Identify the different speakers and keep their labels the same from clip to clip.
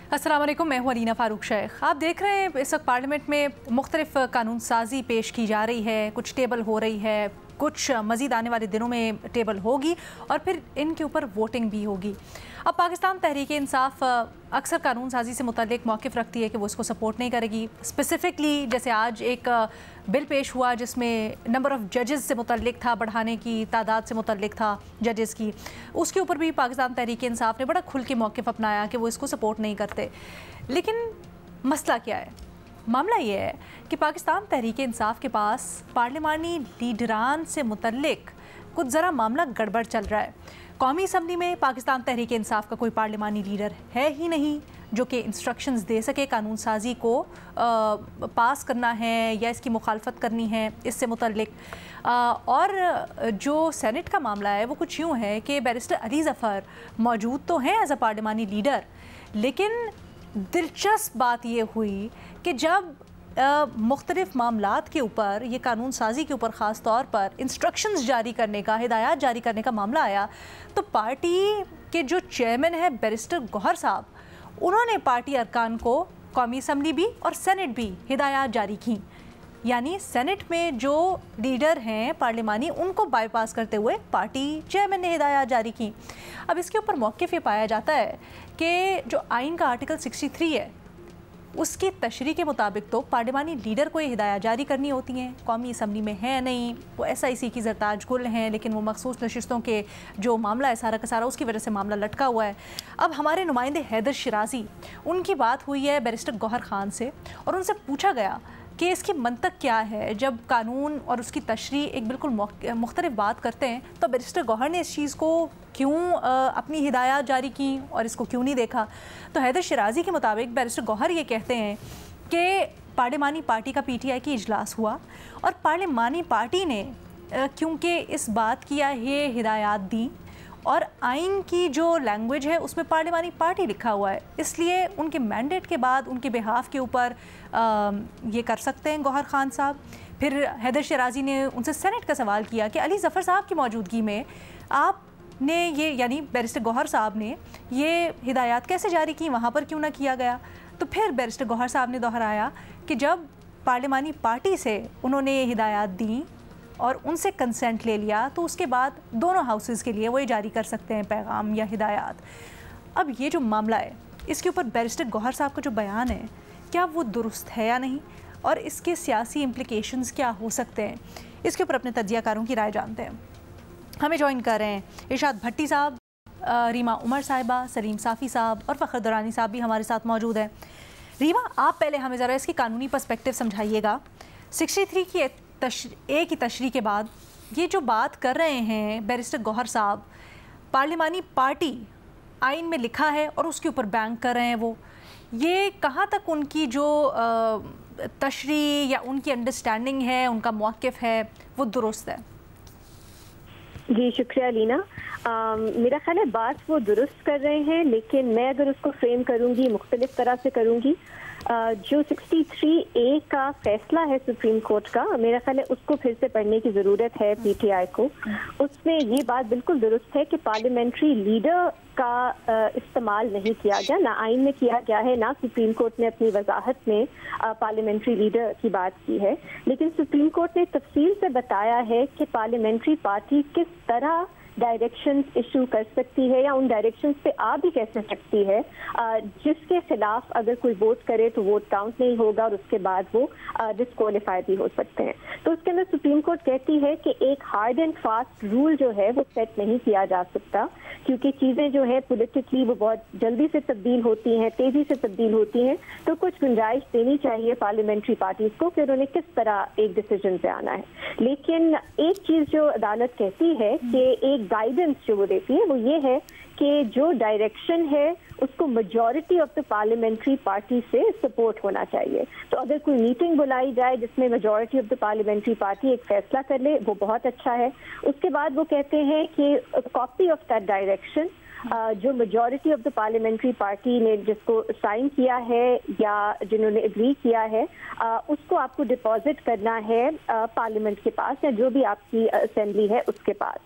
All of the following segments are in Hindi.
Speaker 1: अस्सलाम वालेकुम, मैं हूं अलीना फ़ारूक शेख। आप देख रहे हैं इस वक्त पार्लियामेंट में मुख्तलिफ कानून साजी पेश की जा रही है, कुछ टेबल हो रही है, कुछ मज़ीद आने वाले दिनों में टेबल होगी और फिर इनके ऊपर वोटिंग भी होगी। अब पाकिस्तान तहरीक इंसाफ अक्सर कानून साजी से मुतल्लिक मौक़िफ़ रखती है कि वो इसको सपोर्ट नहीं करेगी। स्पेसिफ़िकली जैसे आज एक बिल पेश हुआ जिसमें नंबर ऑफ़ जजेस से मुतल्लिक था, बढ़ाने की तादाद से मुतल्लिक था जजेस की, उसके ऊपर भी पाकिस्तान तहरीक इंसाफ ने बड़ा खुल के मौक़िफ़ अपनाया कि वो इसको सपोर्ट नहीं करते। लेकिन मसला क्या है? मामला ये है कि पाकिस्तान तहरीक इंसाफ के पास पार्लिमानी लीडरान से मुतल्लिक कुछ ज़रा मामला गड़बड़ चल रहा है। कौमी असम्बली में पाकिस्तान तहरीक इंसाफ का कोई पार्लिमानी लीडर है ही नहीं जो कि इंस्ट्रक्शंस दे सके कानून साजी को पास करना है या इसकी मुखालफत करनी है इससे मुतल्लिक। और जो सेनेट का मामला है वो कुछ यूँ है कि बैरिस्टर अली ज़फ़र मौजूद तो हैं एज अ पार्लिमानी लीडर, लेकिन दिलचस्प बात ये हुई कि जब मुख्तलिफ़ मामलात के ऊपर, ये कानून साजी के ऊपर ख़ास तौर पर इंस्ट्रक्शंस जारी करने का, हिदायत जारी करने का मामला आया, तो पार्टी के जो चेयरमैन है बैरिस्टर गौहर साहब, उन्होंने पार्टी अरकान को कौमी असम्बली भी और सेनेट भी हिदायत जारी की। यानी सेनेट में जो लीडर हैं पार्लिमानी, उनको बाईपास करते हुए पार्टी चेयरमैन ने हिदायत जारी की। अब इसके ऊपर मौक़िफ़ ये पाया जाता है कि जो आइन का आर्टिकल 63 है उसकी तशरीह के मुताबिक तो पार्लिमानी लीडर को ये हिदायत जारी करनी होती हैं, कौमी असम्बली में है नहीं, वो SIC की ज़रताज गुल हैं, लेकिन वो मखसूस नशिस्तों के जो मामला है सारा का सारा उसकी वजह से मामला लटका हुआ है। अब हमारे नुमाइंदे हैदर शिराजी, उनकी बात हुई है बैरिस्टर गौहर खान से और उनसे पूछा गया कि इसकी मंतक क्या है। जब कानून और उसकी तशरीह एक बिल्कुल मुख्तलिफ बात करते हैं तो बैरिस्टर गौहर ने इस चीज़ को क्यों अपनी हिदायत जारी की और इसको क्यों नहीं देखा। तो हैदर शिराजी के मुताबिक बैरिस्टर गौहर ये कहते हैं कि पार्लिमानी पार्टी का PTI की इजलास हुआ और पार्लिमानी पार्टी ने क्योंकि इस बात की ये हिदायत दी और आइन की जो लैंग्वेज है उसमें पार्लिमानी पार्टी लिखा हुआ है, इसलिए उनके मैंडेट के बाद उनके बिहाफ के ऊपर ये कर सकते हैं गौहर खान साहब। फिर हैदर शिराजी ने उनसे सेनेट का सवाल किया कि अली ज़फ़र साहब की मौजूदगी में आपने ये, यानी बैरिस्टर गौहर साहब ने ये हिदायत कैसे जारी की, वहाँ पर क्यों ना किया गया। तो फिर बैरिस्टर गौहर साहब ने दोहराया कि जब पार्लिमानी पार्टी से उन्होंने ये हिदायत दी और उनसे कंसेंट ले लिया तो उसके बाद दोनों हाउसेस के लिए वो ये जारी कर सकते हैं पैगाम या हिदायत। अब ये जो मामला है इसके ऊपर बैरिस्टर गौहर साहब का जो बयान है, क्या वो दुरुस्त है या नहीं और इसके सियासी इम्प्लिकेशंस क्या हो सकते हैं, इसके ऊपर अपने तज्ज़ियाकारों की राय जानते हैं। हमें ज्वाइन कर रहे हैं इरशाद भट्टी साहब, रीमा उमर साहिबा, सलीम साफ़ी साहब और फ़खर दुरानी साहब भी हमारे साथ मौजूद हैं। रीमा, आप पहले हमें ज़रा इसकी कानूनी पर्सपेक्टिव समझाइएगा। 63 की ए की तशरीह के बाद ये जो बात कर रहे हैं बैरिस्टर गौहर साहब, पार्लिमानी पार्टी आइन में लिखा है और उसके ऊपर बैंक कर रहे हैं, वो ये कहाँ तक उनकी जो तशरीह या उनकी अंडरस्टैंडिंग है, उनका मौक़िफ़ है, वो दुरुस्त है?
Speaker 2: जी शुक्रिया लीना। मेरा ख्याल है बात वो दुरुस्त कर रहे हैं, लेकिन मैं अगर उसको फ्रेम करूँगी मुख्तलिफ तरह से करूँगी। जो 63A का फैसला है सुप्रीम कोर्ट का, मेरा ख्याल है उसको फिर से पढ़ने की ज़रूरत है PTI को। उसमें ये बात बिल्कुल दुरुस्त है कि पार्लियामेंट्री लीडर का इस्तेमाल नहीं किया गया, ना आइन में किया गया है, ना सुप्रीम कोर्ट ने अपनी वजाहत में पार्लियामेंट्री लीडर की बात की है। लेकिन सुप्रीम कोर्ट ने तफसील से बताया है कि पार्लियामेंट्री पार्टी किस तरह डायरेक्शंस इशू कर सकती है या उन डायरेक्शंस पे आ भी कैसे सकती है, जिसके खिलाफ अगर कोई वोट करे तो वोट काउंट नहीं होगा और उसके बाद वो डिस्क्वालीफाई भी हो सकते हैं। तो उसके अंदर सुप्रीम कोर्ट कहती है कि एक हार्ड एंड फास्ट रूल जो है वो सेट नहीं किया जा सकता, क्योंकि चीज़ें जो है पॉलिटिकली वो बहुत जल्दी से तब्दील होती हैं, तेज़ी से तब्दील होती हैं। तो कुछ गुंजाइश देनी चाहिए पार्लियामेंट्री पार्टीज को कि उन्होंने किस तरह एक डिसीजन पे आना है। लेकिन एक चीज़ जो अदालत कहती है कि एक गाइडेंस जो वो देती है वो ये है कि जो डायरेक्शन है उसको majority of the parliamentary party से सपोर्ट होना चाहिए। तो अगर कोई मीटिंग बुलाई जाए जिसमें majority of the parliamentary party एक फैसला कर ले, वो बहुत अच्छा है। उसके बाद वो कहते हैं कि कॉपी ऑफ दैट डायरेक्शन जो majority of the parliamentary party ने जिसको साइन किया है या जिन्होंने एग्री किया है, उसको आपको डिपॉजिट करना है पार्लियामेंट के पास या जो भी आपकी असेंबली है उसके पास।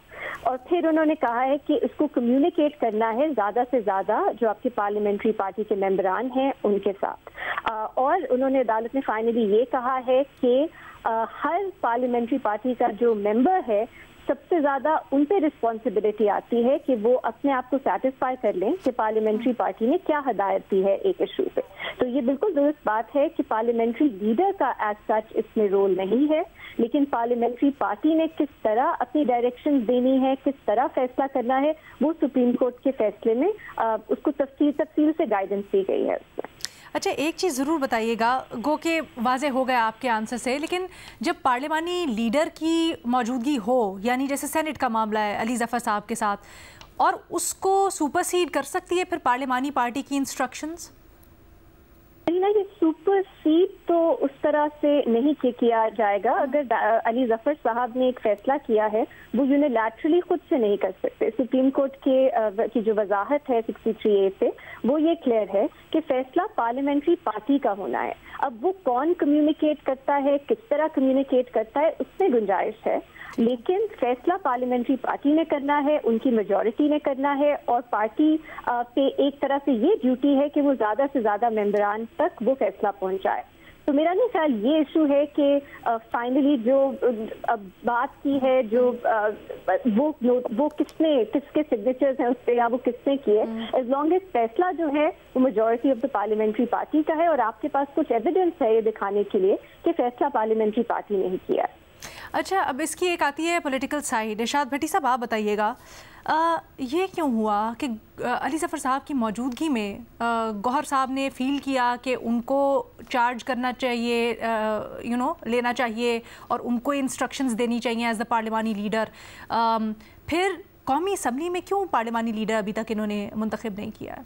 Speaker 2: और फिर उन्होंने कहा है कि इसको कम्युनिकेट करना है ज़्यादा से ज़्यादा जो आपके पार्लियामेंट्री पार्टी के मेंबरान हैं उनके साथ। और उन्होंने अदालत ने फाइनली ये कहा है कि हर पार्लियामेंट्री पार्टी का जो मेंबर है सबसे ज़्यादा उन पे रिस्पॉन्सिबिलिटी आती है कि वो अपने आप को सेटिस्फाई कर लें कि पार्लियामेंट्री पार्टी ने क्या हदायत दी है एक इशू पे। तो ये बिल्कुल दुरुस्त बात है कि पार्लियामेंट्री लीडर का एज सच इसमें रोल नहीं है, लेकिन पार्लियामेंट्री पार्टी ने किस तरह अपनी डायरेक्शन देनी है, किस तरह फैसला करना है, वो सुप्रीम कोर्ट के फैसले में उसको तफसील से गाइडेंस दी गई है उसमें।
Speaker 1: अच्छा, एक चीज़ ज़रूर बताइएगा, गो के वाजे हो गया आपके आंसर से, लेकिन जब पार्लिमानी लीडर की मौजूदगी हो, यानी जैसे सेनेट का मामला है अली ज़फ़र साहब के साथ, और उसको सुपरसीड कर सकती है फिर पार्लिमानी पार्टी की इंस्ट्रक्शंस?
Speaker 2: ये सुपरसीड तो उस तरह से नहीं किया जाएगा। अगर अली ज़फ़र साहब ने एक फैसला किया है वो यूनिलैटरली खुद से नहीं कर सकते। सुप्रीम कोर्ट की जो वजाहत है 63A पे वो ये क्लियर है कि फैसला पार्लियामेंट्री पार्टी का होना है। अब वो कौन कम्युनिकेट करता है, किस तरह कम्युनिकेट करता है, उसमें गुंजाइश है, लेकिन फैसला पार्लियामेंट्री पार्टी ने करना है, उनकी मेजॉरिटी ने करना है। और पार्टी पे एक तरह से ये ड्यूटी है कि वो ज़्यादा से ज़्यादा मेंबरान तक वो फैसला पहुंचाए। तो मेरा नहीं ख्याल ये इशू है कि फाइनली जो बात की है जो वो किसके सिग्नेचर्स हैं उस पर या वो किसने किए, एज लॉन्ग एज फैसला जो है वो majority of the parliamentary party का है और आपके पास कुछ एविडेंस है ये दिखाने के लिए कि फैसला पार्लियामेंट्री पार्टी ने ही किया है।
Speaker 1: अच्छा, अब इसकी एक आती है पॉलिटिकल साइड। इरशाद भट्टी साहब, आप बताइएगा ये क्यों हुआ कि अली ज़फ़र साहब की मौजूदगी में गौहर साहब ने फील किया कि उनको चार्ज करना चाहिए, लेना चाहिए और उनको इंस्ट्रक्शंस देनी चाहिए एज द पार्लिमानी लीडर। फिर कौमी असम्बली में क्यों पार्लिमानी लीडर अभी तक इन्होंने मुंतखब नहीं किया है?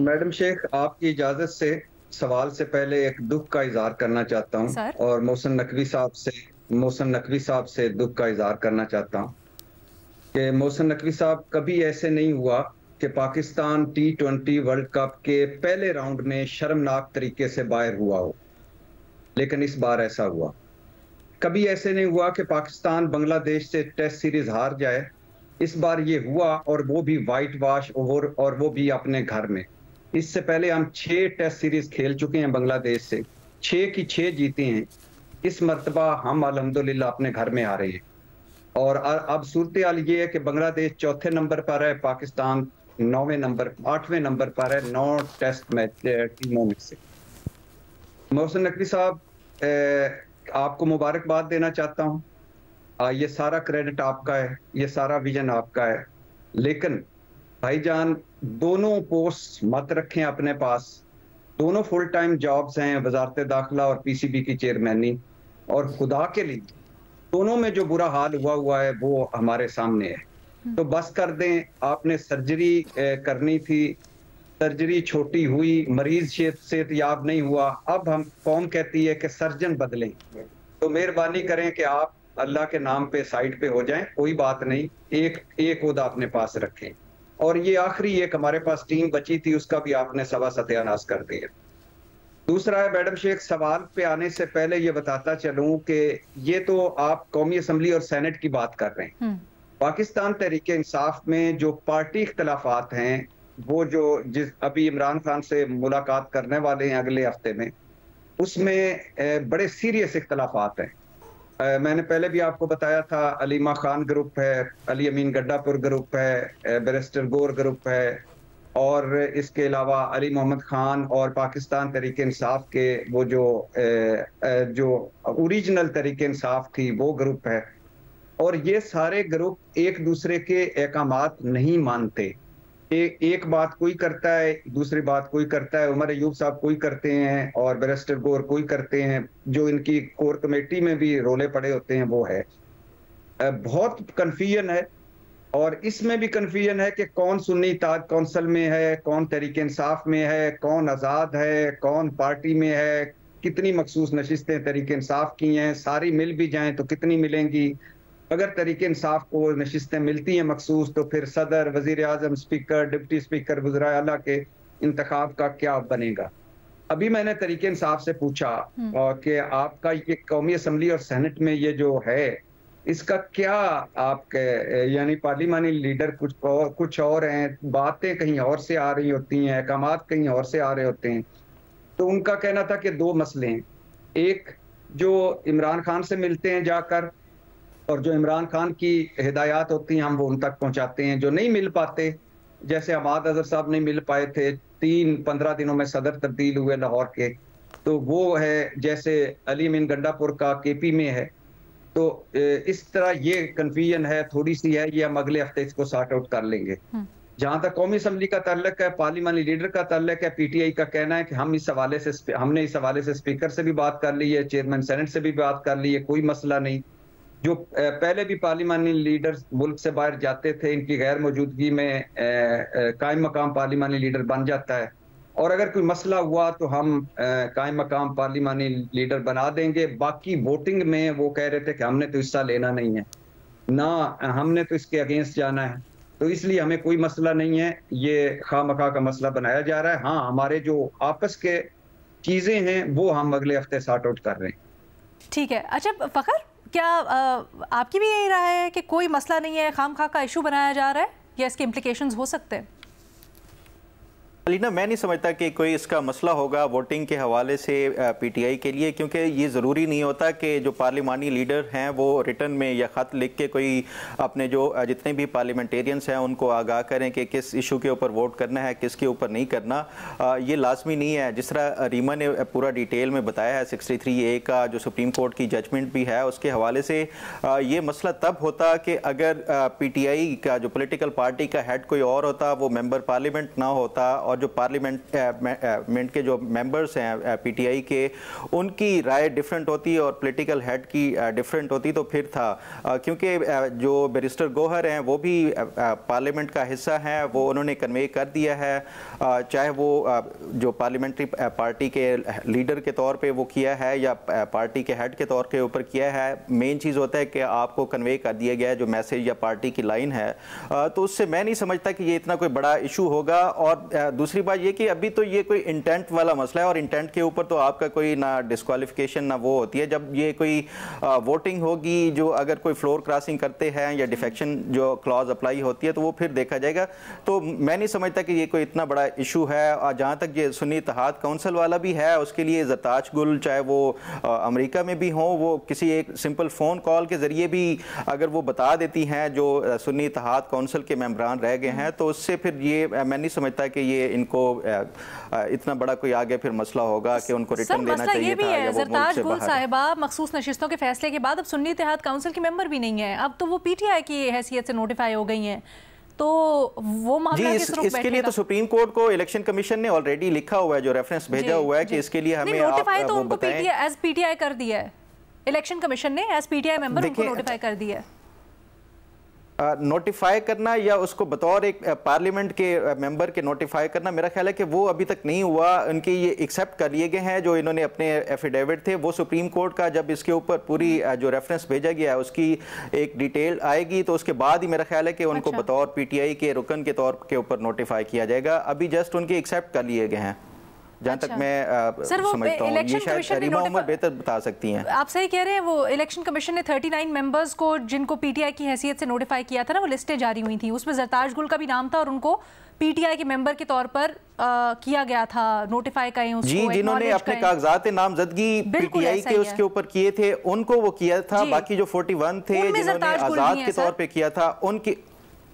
Speaker 3: मैडम शेख, आपकी इजाज़त से सवाल से पहले एक दुख का इजहार करना चाहता हूं और मोहसिन नकवी साहब से दुख का इजहार करना चाहता हूं कि मोहसिन नकवी साहब, कभी ऐसे नहीं हुआ कि पाकिस्तान T20 वर्ल्ड कप के पहले राउंड में शर्मनाक तरीके से बाहर हुआ हो, लेकिन इस बार ऐसा हुआ। कभी ऐसे नहीं हुआ कि पाकिस्तान बांग्लादेश से टेस्ट सीरीज हार जाए, इस बार ये हुआ और वो भी वाइट वॉश और वो भी अपने घर में। इससे पहले हम 6 टेस्ट सीरीज खेल चुके हैं बांग्लादेश से, 6 की 6 जीते हैं। इस मर्तबा हम अल्हम्दुलिल्लाह अपने घर में आ रहे हैं और अब सूरत हाल ये है कि बांग्लादेश 4थे नंबर पर है, पाकिस्तान 8वें नंबर पर है 9 टेस्ट मैच टीमों में से। मोहसिन नकवी साहब, आपको मुबारकबाद देना चाहता हूँ। ये सारा क्रेडिट आपका है, ये सारा विजन आपका है, लेकिन भाईजान दोनों पोस्ट मत रखें अपने पास। दोनों फुल टाइम जॉब्स हैं, वजारत दाखिला और PCB की चेयरमैनी, और खुदा के लिए दोनों में जो बुरा हाल हुआ है वो हमारे सामने है। तो बस कर दें, आपने सर्जरी करनी थी, सर्जरी छोटी हुई, मरीज सेहतयाब नहीं हुआ, अब हम कौम कहती है कि सर्जन बदलें। तो मेहरबानी करें कि आप अल्लाह के नाम पे साइड पे हो जाएं, कोई बात नहीं, एक ओहदा अपने पास रखें। और ये आखिरी एक हमारे पास टीम बची थी, उसका भी आपने सवा सत्यानाश कर दिया। दूसरा है मैडम शेख, सवाल पे आने से पहले ये बताता चलूं कि ये तो आप कौमी असम्बली और सेनेट की बात कर रहे हैं। पाकिस्तान तहरीक इंसाफ में जो पार्टी इख्तलाफात हैं, वो जो अभी इमरान खान से मुलाकात करने वाले हैं अगले हफ्ते में, उसमें बड़े सीरियस इख्तलाफात हैं। मैंने पहले भी आपको बताया था, अलीमा खान ग्रुप है, अली अमीन गड्डापुर ग्रुप है, बैरिस्टर गौर ग्रुप है, और इसके अलावा अली मोहम्मद खान और पाकिस्तान तहरीक इंसाफ के वो जो ओरिजिनल तहरीक इंसाफ थी वो ग्रुप है। और ये सारे ग्रुप एक दूसरे के अहकामात नहीं मानते। एक बात कोई करता है, दूसरी बात कोई करता है। उमर अयूब साहब कोई करते हैं और बैरिस्टर गौर कोई करते हैं, जो इनकी कोर कमेटी में भी रोले पड़े होते हैं वो है। बहुत कन्फ्यूजन है, और इसमें भी कन्फ्यूजन है कि कौन सुन्नी इत्तेहाद कौंसिल में है, कौन तहरीक इंसाफ में है, कौन आज़ाद है, कौन पार्टी में है, कितनी मखसूस नशिस्तें तहरीक इंसाफ की हैं, सारी मिल भी जाएं तो कितनी मिलेंगी। अगर तरीके इंसाफ को नशिस्तें मिलती हैं मखसूस, तो फिर सदर, वजीर आजम, स्पीकर, डिप्टी स्पीकर, वज़राए आला के इंतखाब का क्या बनेगा। अभी मैंने तरीके इंसाफ से पूछा कि आपका ये कौमी असम्बली और सेनेट में ये जो है, इसका क्या आपके यानी पार्लिमानी लीडर कुछ और हैं, बातें कहीं और से आ रही होती हैं, अहकामात कहीं और से आ रहे होते हैं। तो उनका कहना था कि दो मसले हैं, एक जो इमरान खान से मिलते हैं जाकर, और जो इमरान खान की हिदायत होती हैं हम वो उन तक पहुंचाते हैं, जो नहीं मिल पाते, जैसे अहमद अजहर साहब नहीं मिल पाए थे, 3-15 दिनों में सदर तब्दील हुए लाहौर के, तो वो है, जैसे अली मीन गंडापुर का केपी में है। तो इस तरह ये कन्फ्यूजन है, थोड़ी सी है, ये हम अगले हफ्ते इसको सॉर्ट आउट कर लेंगे। जहां तक कौमी असम्बली का ताल्लुक है, पार्लिमानी लीडर का ताल्लुक है, पीटीआई का कहना है कि हमने इस हवाले से स्पीकर से भी बात कर ली है, चेयरमैन सेनेट से भी बात कर ली है, कोई मसला नहीं। जो पहले भी पार्लिमानी लीडर मुल्क से बाहर जाते थे, इनकी गैर मौजूदगी में कायम मकाम पार्लिमानी लीडर बन जाता है, और अगर कोई मसला हुआ तो हम कायम मकाम पार्लिमानी लीडर बना देंगे। बाकी वोटिंग में वो कह रहे थे कि हमने तो हिस्सा लेना नहीं है, ना हमने तो इसके अगेंस्ट जाना है, तो इसलिए हमें कोई मसला नहीं है, ये खामखा का मसला बनाया जा रहा है। हाँ, हमारे जो आपस के चीजें हैं वो हम अगले हफ्ते सॉर्ट आउट कर रहे हैं।
Speaker 1: ठीक है। अच्छा फखर, क्या आपकी भी यही राय है कि कोई मसला नहीं है, खामखा का इशू बनाया जा रहा है, या इसके इम्प्लीकेशंस हो सकते हैं?
Speaker 4: अलीना, मैं नहीं समझता कि कोई इसका मसला होगा वोटिंग के हवाले से पीटीआई के लिए, क्योंकि ये ज़रूरी नहीं होता कि जो पार्लिमानी लीडर हैं वो रिटर्न में या ख़त लिख के कोई अपने जो जितने भी पार्लियामेंटेरियंस हैं उनको आगाह करें कि किस इशू के ऊपर वोट करना है, किसके ऊपर नहीं करना। ये लाजमी नहीं है। जिस तरह रीमा ने पूरा डिटेल में बताया है 63A का जो सुप्रीम कोर्ट की जजमेंट भी है, उसके हवाले से ये मसला तब होता कि अगर पीटीआई का जो पोलिटिकल पार्टी का हेड कोई और होता, वो मेंबर पार्लियामेंट ना होता, और जो पार्लियामेंट के जो मेंबर्स हैं पीटीआई के, उनकी राय डिफरेंट होती और पॉलिटिकल हेड की डिफरेंट होती, तो फिर था। क्योंकि जो बैरिस्टर गोहर हैं वो भी पार्लियामेंट का हिस्सा हैं, वो उन्होंने कन्वे कर दिया है, चाहे वो जो पार्लियामेंट्री पार्टी के लीडर के तौर पे वो किया है या पार्टी के हेड के तौर के ऊपर किया है। मेन चीज़ होता है कि आपको कन्वे कर दिया गया है जो मैसेज या पार्टी की लाइन है, तो उससे मैं नहीं समझता कि ये इतना कोई बड़ा इशू होगा। और दूसरी बात ये कि अभी तो ये कोई इंटेंट वाला मसला है, और इंटेंट के ऊपर तो आपका कोई ना डिस्क्वालिफिकेशन ना वो होती है। जब ये कोई वोटिंग होगी, जो अगर कोई फ्लोर क्रॉसिंग करते हैं या डिफेक्शन जो क्लॉज अप्लाई होती है, तो वो फिर देखा जाएगा। तो मैं नहीं समझता कि ये कोई इतना बड़ा इशू है। और जहाँ तक ये सुन्नी इत्तेहाद काउंसिल वाला भी है, उसके लिए ज़रताज गुल चाहे वो अमेरिका में भी हों, वो किसी एक सिंपल फ़ोन कॉल के ज़रिए भी अगर वो बता देती हैं जो सुन्नी इत्तेहाद काउंसिल के मेंबरान रह गए हैं, तो उससे फिर ये मैं नहीं समझता कि ये इनको इतना बड़ा कोई आगे फिर मसला होगा कि उनको रिटर्न देना चाहिए था या वो मुल्क से बाहर।
Speaker 1: साहिबा मखसूस नशिस्तों के फैसले के बाद अब सुन्नी इत्तेहाद काउंसिल की मेंबर भी नहीं है, अब तो वो पीटीआई की हैसियत से नोटिफाई हो गई हैं, तो वो मामला किस रुख
Speaker 4: इसके लिए तो सुप्रीम कोर्ट को इलेक्शन कमीशन ने ऑलरेडी लिखा हुआ है, जो रेफरेंस भेजा हुआ है कि इसके लिए हमें
Speaker 1: नोटिफाई तो उनको पीटीआई कर दिया है, इलेक्शन कमीशन ने एज पीटीआई मेंबर उनको नोटिफाई कर दिया है।
Speaker 4: नोटिफाई करना या उसको बतौर एक पार्लियामेंट के मेंबर के नोटिफाई करना, मेरा ख्याल है कि वो अभी तक नहीं हुआ। उनके ये एक्सेप्ट कर लिए गए हैं जो इन्होंने अपने एफिडेविट थे, वो सुप्रीम कोर्ट का जब इसके ऊपर पूरी जो रेफरेंस भेजा गया है उसकी एक डिटेल आएगी, तो उसके बाद ही मेरा ख्याल है कि उनको बतौर पीटीआई के रुकन के तौर के ऊपर नोटिफाई किया जाएगा। अभी जस्ट उनके एक्सेप्ट कर लिए गए हैं, जहाँ तक मैं समझता हूँ। ये शायद रीमा उमर बेहतर बता सकती हैं।
Speaker 1: आप सही कह रहे हैं। वो इलेक्शन कमीशन ने 39 मेंबर्स को जिनको पीटीआई की हैसियत से नोटिफाई किया था ना, वो लिस्टें जारी हुई थी, उसमें ज़रताज गुल का भी नाम था और उनको पीटीआई के मेंबर के तौर पर किया गया था, नोटिफाई करें उसको,
Speaker 4: जी, जिन्होंने अपने कागजात नामजदगी पीटीआई के उसके ऊपर किए थे उनको वो किया था। बाकी जो 41 थे जिन्होंने आजाद के तौर पे किया था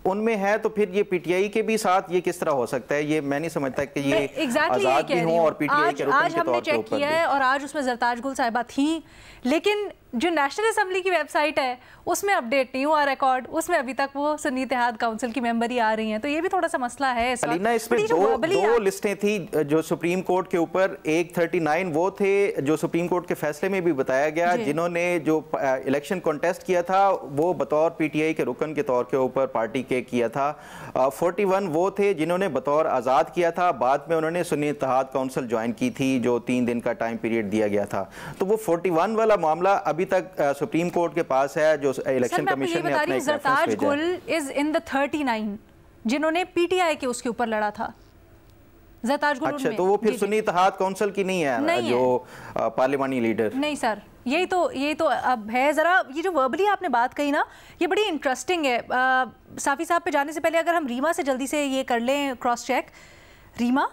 Speaker 4: उनमें है, तो फिर ये पीटीआई के भी साथ ये किस तरह हो सकता है? ये मैं नहीं समझता कि ये आजाद भी हो और पीटीआई के रुकन के तौर पे ऊपर
Speaker 1: किया है। और आज उसमें ज़रताज गुल साहिबा थी, लेकिन जो नेशनल असेंबली की वेबसाइट है उसमें अपडेट नहीं हुआ रिकॉर्ड, उसमें अभी तक वो सुन्नी इत्तेहाद काउंसिल की मेंबर ही आ रही हैं, तो ये भी थोड़ा सा मसला है।
Speaker 4: अलीना, इसमें दो लिस्टें थी जो सुप्रीम कोर्ट के ऊपर, एक 39 वो थे जो सुप्रीम कोर्ट के फैसले में भी बताया गया, जिन्होंने जो इलेक्शन कॉन्टेस्ट किया था वो बतौर पीटीआई के रुकन के तौर के ऊपर पार्टी के किया था। 41 वो थे जिन्होंने बतौर आज़ाद किया था, बाद में उन्होंने सुन्नी इत्तेहाद काउंसिल ज्वाइन की थी जो 3 दिन का टाइम पीरियड दिया गया था। तो वो 41 वाला मामला अभी तक सुप्रीम कोर्ट के पास है, जो इलेक्शन कमीशन ने अपना
Speaker 1: ज़रताज गुल इज इन द 39 जिन्होंने पीटीआई के उसके ऊपर लड़ा था।
Speaker 4: अच्छा, तो वो फिर सुन्नी इत्तेहाद काउंसिल की नहीं है, नहीं जो पार्लिमानी लीडर?
Speaker 1: नहीं सर, यही तो अब है। ज़रा ये जो वर्बली आपने बात कही ना, ये बड़ी इंटरेस्टिंग है। साफ़ी साहब पे जाने से पहले अगर हम रीमा से जल्दी से ये कर लें क्रॉस चेक। रीमा,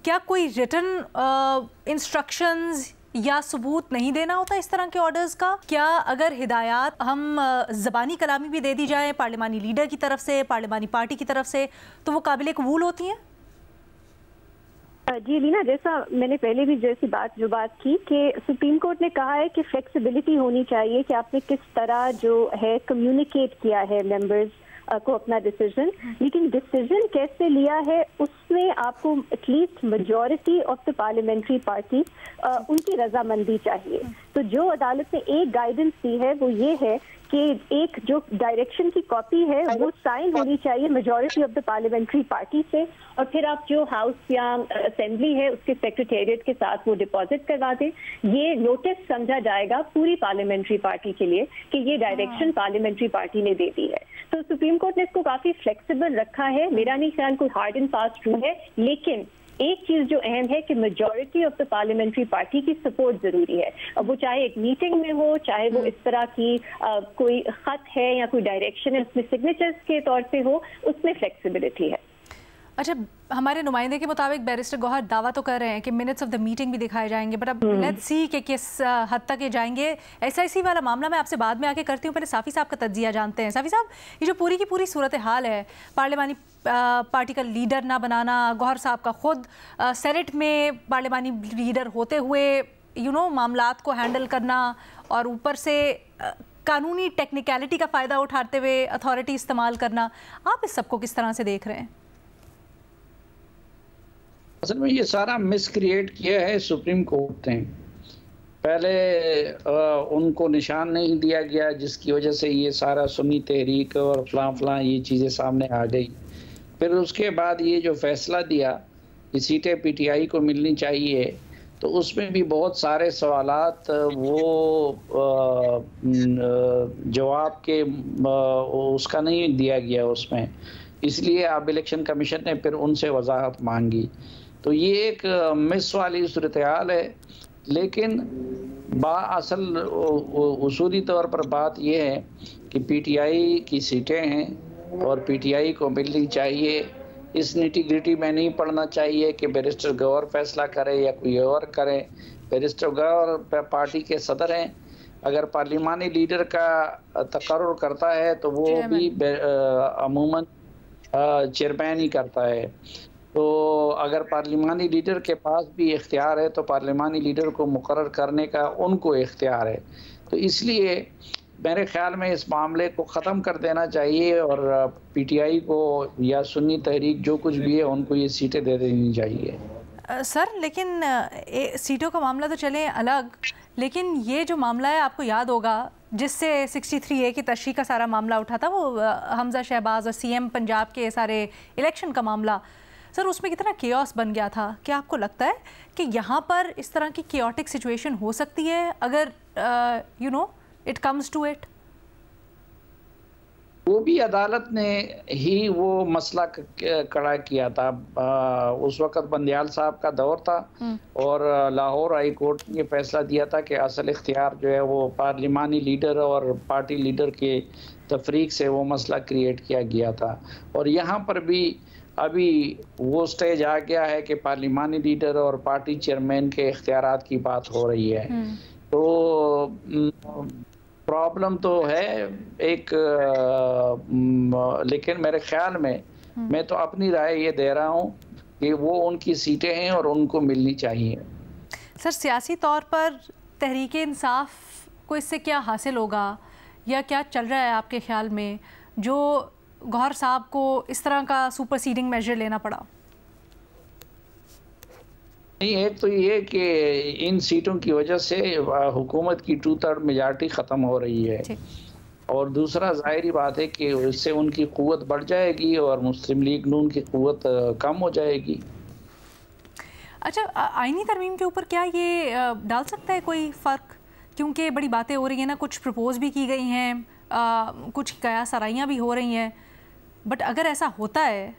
Speaker 1: क्या कोई रिटन इंस्ट्रक्शंस या सबूत नहीं देना होता इस तरह के ऑर्डर्स का? क्या अगर हिदायत हम ज़बानी कलामी भी दे दी जाए पार्लिमानी लीडर की तरफ से, पार्लिमानी पार्टी की तरफ से, तो वो काबिल कबूल होती हैं?
Speaker 2: जी लीना, जैसा मैंने पहले भी जो बात की कि सुप्रीम कोर्ट ने कहा है कि फ्लेक्सिबिलिटी होनी चाहिए कि आपने किस तरह जो है कम्युनिकेट किया है मेंबर्स को अपना डिसीजन, लेकिन डिसीजन कैसे लिया है उसमें आपको at least majority of the parliamentary party उनकी रजामंदी चाहिए। तो जो अदालत ने एक गाइडेंस दी है वो ये है कि एक जो डायरेक्शन की कॉपी है वो साइन होनी चाहिए majority of the parliamentary party से, और फिर आप जो हाउस या असेंबली है उसके सेक्रेटेरिएट के साथ वो डिपॉजिट करवा दें। ये नोटिस समझा जाएगा पूरी पार्लियामेंट्री पार्टी के लिए कि ये डायरेक्शन पार्लियामेंट्री पार्टी ने दे दी है। तो सुप्रीम कोर्ट ने इसको काफी फ्लेक्सिबल रखा है। मेरा नहीं ख्याल कोई हार्ड एंड फास्ट रूल है, लेकिन एक चीज जो अहम है कि majority of the parliamentary party की सपोर्ट जरूरी है। अब वो चाहे एक मीटिंग में हो, चाहे वो इस तरह की कोई खत है या कोई डायरेक्शन है उसमें सिग्नेचर्स के तौर पे हो, उसमें फ्लेक्सिबिलिटी है।
Speaker 1: अच्छा, हमारे नुमाइंदे के मुताबिक बैरिस्टर गौहर दावा तो कर रहे हैं कि मिनट्स ऑफ द मीटिंग भी दिखाए जाएंगे, बट अब लेट्स सी कि किस हद तक ये जाएंगे। SIC वाला मामला मैं आपसे बाद में आके करती हूँ, पहले साफ़ी साहब का तज्जिया जानते हैं। साफ़ी साहब, ये जो पूरी की पूरी सूरत हाल है, पार्लिमानी पार्टी का लीडर ना बनाना, गौहर साहब का खुद सेनेट में पार्लिमानी लीडर होते हुए मामलात को हैंडल करना, और ऊपर से कानूनी टेक्निकलिटी का फ़ायदा उठाते हुए अथॉरिटी इस्तेमाल करना, आप इस सबको किस तरह से देख रहे हैं?
Speaker 5: असल में ये सारा मिसक्रिएट किया है सुप्रीम कोर्ट ने। पहले उनको निशान नहीं दिया गया, जिसकी वजह से ये सारा सुन्नी तहरीक और फलां ये चीज़ें सामने आ गई। फिर उसके बाद ये जो फैसला दिया कि सीटें PTI को मिलनी चाहिए, तो उसमें भी बहुत सारे सवालात वो जवाब के उसका नहीं दिया गया उसमें, इसलिए अब इलेक्शन कमीशन ने फिर उनसे वजाहत मांगी। तो ये एक मिस वाली सूरत हाल है, लेकिन असल उसूली तौर पर बात यह है कि PTI की सीटें हैं और PTI को मिलनी चाहिए। इस निटी-ग्रिटी में नहीं पड़ना चाहिए कि बैरिस्टर गौहर फैसला करे या कोई और करे। बैरिस्टर गौहर पार्टी के सदर हैं, अगर पार्लिमानी लीडर का तकर्रुर करता है तो वो भी अमूमन चेयरमैन ही करता है। तो अगर पार्लिमानी लीडर के पास भी इख्तियार है तो पार्लिमानी लीडर को मुकर्रर करने का उनको इख्तियार है। तो इसलिए मेरे ख्याल में इस मामले को ख़त्म कर देना चाहिए और PTI को या सुन्नी तहरीक जो कुछ भी है उनको ये सीटें दे देनी चाहिए।
Speaker 1: सर, लेकिन सीटों का मामला तो चले अलग, लेकिन ये जो मामला है आपको याद होगा जिससे 63A की तशरीह का सारा मामला उठा था, वो हमजा शहबाज और CM पंजाब के सारे इलेक्शन का मामला। सर, उसमें कितना केओस बन गया था। क्या आपको लगता है कि यहाँ पर इस तरह की केओटिक सिचुएशन हो सकती है अगर इट कम्स टू इट?
Speaker 5: वो भी अदालत ने ही वो मसला खड़ा किया था। उस वक्त बंदियाल साहब का दौर था और लाहौर हाई कोर्ट ने फैसला दिया था कि असल इख्तियार जो है वो पार्लिमानी लीडर और पार्टी लीडर के तफरीक से वो मसला क्रिएट किया गया था। और यहाँ पर भी अभी वो स्टेज आ गया है कि पार्लिमानी लीडर और पार्टी चेयरमैन के इख्तियारात की बात हो रही है। तो प्रॉब्लम तो है एक, लेकिन मेरे ख्याल में मैं तो अपनी राय ये दे रहा हूँ कि वो उनकी सीटें हैं और उनको मिलनी चाहिए।
Speaker 1: सर, सियासी तौर पर तहरीक इंसाफ को इससे क्या हासिल होगा या क्या चल रहा है आपके ख्याल में जो गौहर साहब को इस तरह का सुपरसीडिंग मेजर लेना पड़ा?
Speaker 5: नहीं, एक तो ये कि इन सीटों की वजह से हुकूमत की 2/3 मेजॉरिटी ख़त्म हो रही है और दूसरा जाहिर बात है कि इससे उनकी क़ुव्वत बढ़ जाएगी और मुस्लिम लीग नून की क़ुव्वत कम हो जाएगी।
Speaker 1: अच्छा, आईनी तरमीम के ऊपर क्या ये डाल सकता है कोई फ़र्क? क्योंकि बड़ी बातें हो रही हैं ना, कुछ प्रपोज भी की गई हैं, कुछ कयास आराइयाँ भी हो रही हैं, बट अगर ऐसा होता है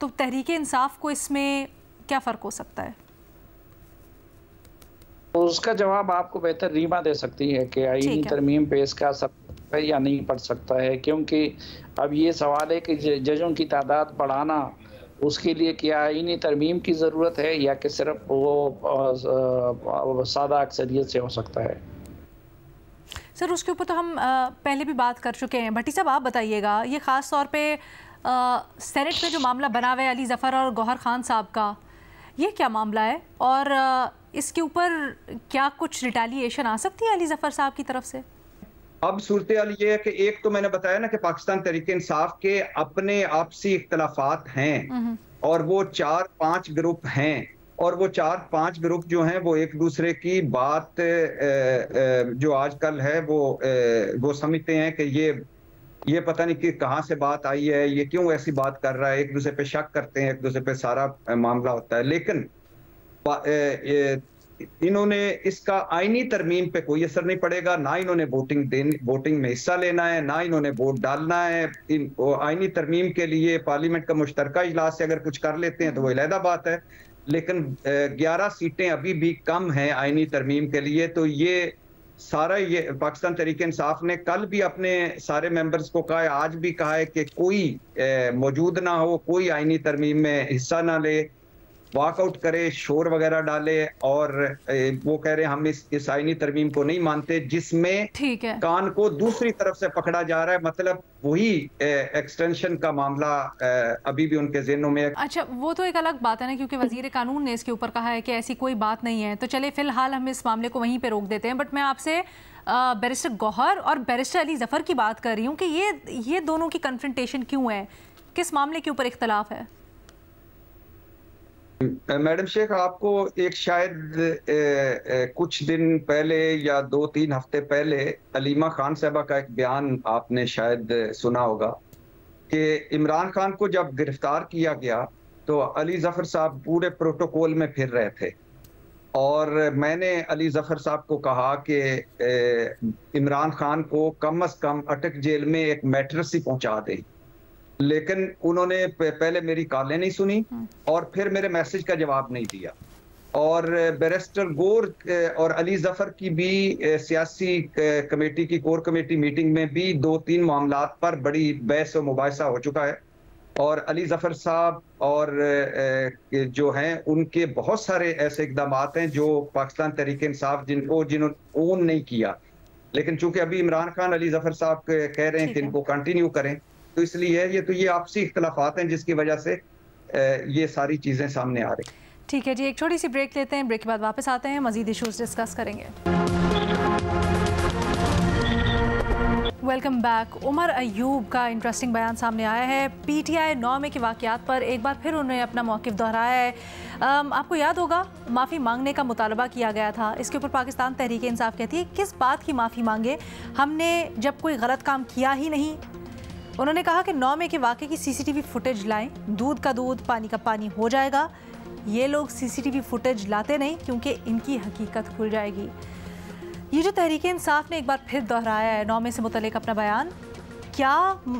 Speaker 1: तो तहरीक इंसाफ को इसमें क्या फ़र्क हो सकता है?
Speaker 5: तो उसका जवाब आपको बेहतर रीमा दे सकती है कि आईनी तरमीम पे इसका असर है या नहीं पड़ सकता है, क्योंकि अब ये सवाल है कि जजों की तादाद बढ़ाना, उसके लिए क्या आईनी तरमीम की ज़रूरत है या कि सिर्फ वो सादा अक्सरियत से हो सकता है?
Speaker 1: सर, उसके ऊपर तो हम पहले भी बात कर चुके हैं। भट्टी साहब, आप बताइएगा, ये ख़ास तौर पे सेनेट में जो मामला बना हुआ है अली ज़फ़र और गौहर खान साहब का, ये क्या मामला है और इसके ऊपर क्या कुछ रिटेलिएशन आ सकती है अली ज़फ़र साहब की तरफ से?
Speaker 3: अब सूरत हाल ये है कि एक तो मैंने बताया ना कि पाकिस्तान तहरीक इंसाफ के अपने आपसी इख्तलाफात हैं और वो 4-5 ग्रुप हैं, और वो 4-5 ग्रुप जो हैं वो एक दूसरे की बात जो आजकल है वो समझते हैं कि ये पता नहीं कि कहाँ से बात आई है, ये क्यों ऐसी बात कर रहा है, एक दूसरे पे शक करते हैं, एक दूसरे पे सारा मामला होता है। लेकिन इन्होंने इसका आईनी तरमीम पे कोई असर नहीं पड़ेगा, ना इन्होंने वोटिंग में हिस्सा लेना है, ना इन्होंने वोट डालना है। आईनी तरमीम के लिए पार्लियामेंट का मुश्तरका इजलास से अगर कुछ कर लेते हैं तो वो अलहदा बात है, लेकिन 11 सीटें अभी भी कम हैं आईनी तरमीम के लिए। तो ये सारा ये पाकिस्तान तहरीक इंसाफ ने कल भी अपने सारे मेंबर्स को कहा है, आज भी कहा है कि कोई मौजूद ना हो, कोई आईनी तरमीम में हिस्सा ना ले, वॉकआउट करे, शोर वगैरह डाले, और वो कह रहे हैं हम इस आईनी तरमीम को नहीं मानते, जिसमें कान को दूसरी तरफ से पकड़ा जा रहा है। मतलब वही एक्सटेंशन का मामला अभी भी उनके ज़हनों में है।
Speaker 1: अच्छा, वो तो एक अलग बात है ना, क्योंकि वजीर कानून ने इसके ऊपर कहा है कि ऐसी कोई बात नहीं है। तो चले फिलहाल हम इस मामले को वहीं पर रोक देते हैं, बट मैं आपसे बैरिस्टर गौहर और बैरिस्टर अली ज़फ़र की बात कर रही हूँ कि ये दोनों की कन्फ्रंटेशन क्यों है, किस मामले के ऊपर इख्तलाफ है?
Speaker 3: मैडम शेख, आपको एक शायद कुछ दिन पहले या 2-3 हफ्ते पहले अलीमा खान साहबा का एक बयान आपने शायद सुना होगा कि इमरान खान को जब गिरफ्तार किया गया तो अली ज़फ़र साहब पूरे प्रोटोकॉल में फिर रहे थे, और मैंने अली ज़फ़र साहब को कहा कि इमरान खान को कम से कम अटक जेल में एक मैट्रेस ही पहुंचा दें। लेकिन उन्होंने पहले मेरी कॉलें नहीं सुनी और फिर मेरे मैसेज का जवाब नहीं दिया। और बैरिस्टर गौर और अली ज़फ़र की भी सियासी कमेटी की कोर कमेटी मीटिंग में भी 2-3 मामलात पर बड़ी बहस और मुबाहिसा हो चुका है, और अली ज़फ़र साहब और जो हैं उनके बहुत सारे ऐसे इक़दाम हैं जो पाकिस्तान तहरीक इंसाफ जिन्होंने ओन नहीं किया, लेकिन चूंकि अभी इमरान खान अली ज़फ़र साहब कह रहे हैं कि इनको कंटिन्यू करें, तो इसलिए ये आपसी इख्तलाफात हैं जिसकी वजह से ये सारी चीज़ें सामने आ रही।
Speaker 1: ठीक है जी, एक छोटी सी ब्रेक लेते हैं, ब्रेक के बाद वापस आते हैं, मज़ीद इशूज़ डिस्कस करेंगे। Welcome back. उमर अयूब का इंटरेस्टिंग बयान सामने आया है। PTI 9 में के वाक़यात पर एक बार फिर उन्होंने अपना मौक़िफ़ दोहराया है। आपको याद होगा माफ़ी मांगने का मुतालबा किया गया था, इसके ऊपर पाकिस्तान तहरीक इंसाफ कहती है किस बात की माफ़ी मांगे, हमने जब कोई गलत काम किया ही नहीं। उन्होंने कहा कि 9 में के वाक़े की CCTV फुटेज लाएं, दूध का दूध पानी का पानी हो जाएगा। ये लोग CCTV फुटेज लाते नहीं क्योंकि इनकी हकीकत खुल जाएगी। ये जो तहरीक इंसाफ ने एक बार फिर दोहराया है 9 में से मुतल्लिक अपना बयान, क्या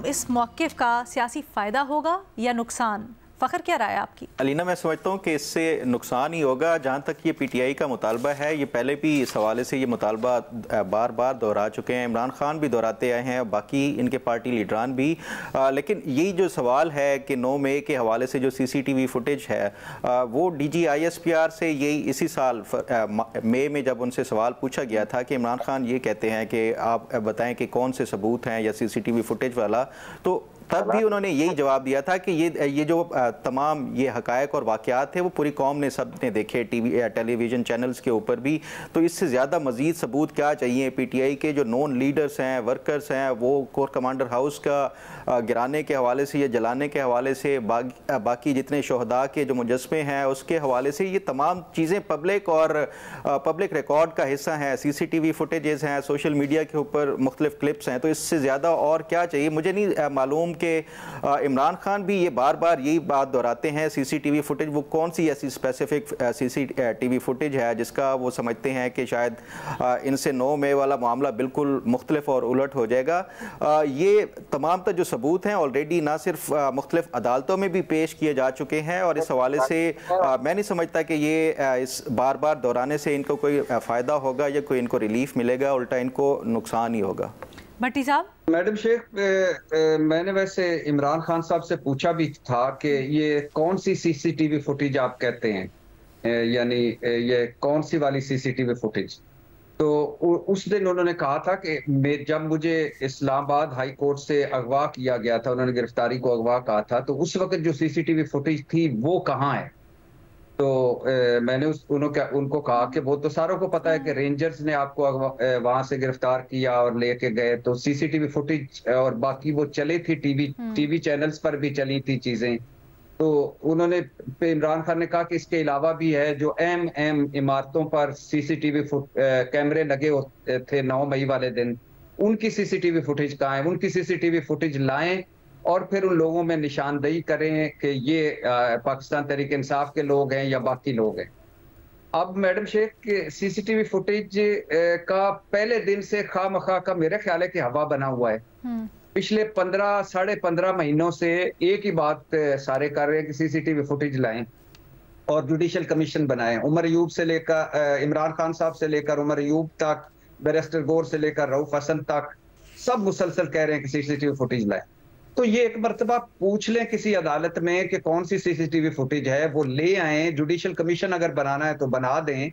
Speaker 1: इस मौक़िफ़ का सियासी फ़ायदा होगा या नुकसान? फ़खर, क्या राय है आपकी?
Speaker 4: अलीना, मैं समझता हूँ कि इससे नुकसान ही होगा। जहाँ तक ये PTI का मुतालबा है, ये पहले भी इस हवाले से ये मुतालबा बार बार दोहरा चुके हैं, इमरान खान भी दोहराते आए हैं, बाकी इनके पार्टी लीडरान भी। लेकिन यही जो सवाल है कि 9 मई के हवाले से जो CCTV फुटेज है, वो DG ISPR से यही इसी साल मई में जब उनसे सवाल पूछा गया था कि इमरान खान ये कहते हैं कि आप बताएँ कि कौन से सबूत हैं या CCTV फुटेज वाला, तो तब भी उन्होंने यही जवाब दिया था कि ये जो तमाम ये हकायक और वाक़यात थे वो पूरी कौम ने, सब ने देखे टेलीविज़न चैनल्स के ऊपर भी। तो इससे ज़्यादा मज़ीद सबूत क्या चाहिए? PTI के जो नॉन लीडर्स हैं, वर्कर्स हैं, वो कोर कमांडर हाउस का गिराने के हवाले से या जलाने के हवाले से, बाकी जितने शहदा के जो मुजस्मे हैं उसके हवाले से, ये तमाम चीज़ें पब्लिक और पब्लिक रिकॉर्ड का हिस्सा हैं। CCTV फुटेजेस हैं, सोशल मीडिया के ऊपर मुख्तलिफ क्लिप्स हैं। तो इससे ज़्यादा और क्या चाहिए? मुझे नहीं मालूम कि इमरान खान भी ये बार बार यही बात दोहराते हैं CCTV फुटेज। वो कौन सी ऐसी स्पेसिफिक CCTV फुटेज है जिसका वो समझते हैं कि शायद इनसे 9 मई वाला मामला बिल्कुल मुख्तलिफ और उलट हो जाएगा? ये तमाम जो सबूत हैं ऑलरेडी ना सिर्फ मुख्तलिफ अदालतों में भी पेश किए जा चुके हैं, और इस हवाले से मैं नहीं समझता कि ये इस बार बार दोहराने से इनको कोई फ़ायदा होगा या कोई इनको रिलीफ मिलेगा, उल्टा इनको नुकसान ही होगा।
Speaker 1: भट्टी साहब।
Speaker 3: मैडम शेख, मैंने वैसे इमरान खान साहब से पूछा भी था कि ये कौन सी CCTV फुटेज आप कहते हैं, यानी ये कौन सी वाली CCTV फुटेज? तो उस दिन उन्होंने कहा था कि जब मुझे इस्लामाबाद हाई कोर्ट से अगवा किया गया था, उन्होंने गिरफ्तारी को अगवा कहा था, तो उस वक्त जो CCTV फुटेज थी वो कहाँ है? तो मैंने उनको कहा कि वो तो सारों को पता है कि रेंजर्स ने आपको वहां से गिरफ्तार किया और लेके गए, तो CCTV फुटेज और बाकी वो चली थी, टीवी चैनल्स पर भी चली थी चीजें। तो उन्होंने इमरान खान ने कहा कि इसके अलावा भी है जो अहम इमारतों पर CCTV कैमरे लगे थे 9 मई वाले दिन, उनकी CCTV फुटेज कहाँ है? उनकी CCTV फुटेज लाएं और फिर उन लोगों में निशानदेही करें कि ये पाकिस्तान तहरीक इंसाफ के लोग हैं या बाकी लोग हैं। अब मैडम शेख, CCTV फुटेज का पहले दिन से खामखा का मेरा ख्याल है कि हवा बना हुआ है। पिछले 15 15.5 महीनों से एक ही बात सारे कर रहे हैं कि CCTV फुटेज लाएं और जुडिशल कमीशन बनाएं। उमर अयूब से लेकर इमरान खान साहब से लेकर उमर अयूब तक, बैरिस्टर गौर से लेकर रऊफ हसन तक, सब मुसलसल कह रहे हैं कि CCTV फुटेज लाएं। तो ये एक मरतबा पूछ लें किसी अदालत में कि कौन सी CCTV फुटेज है, वो ले आए। जुडिशल कमीशन अगर बनाना है तो बना दें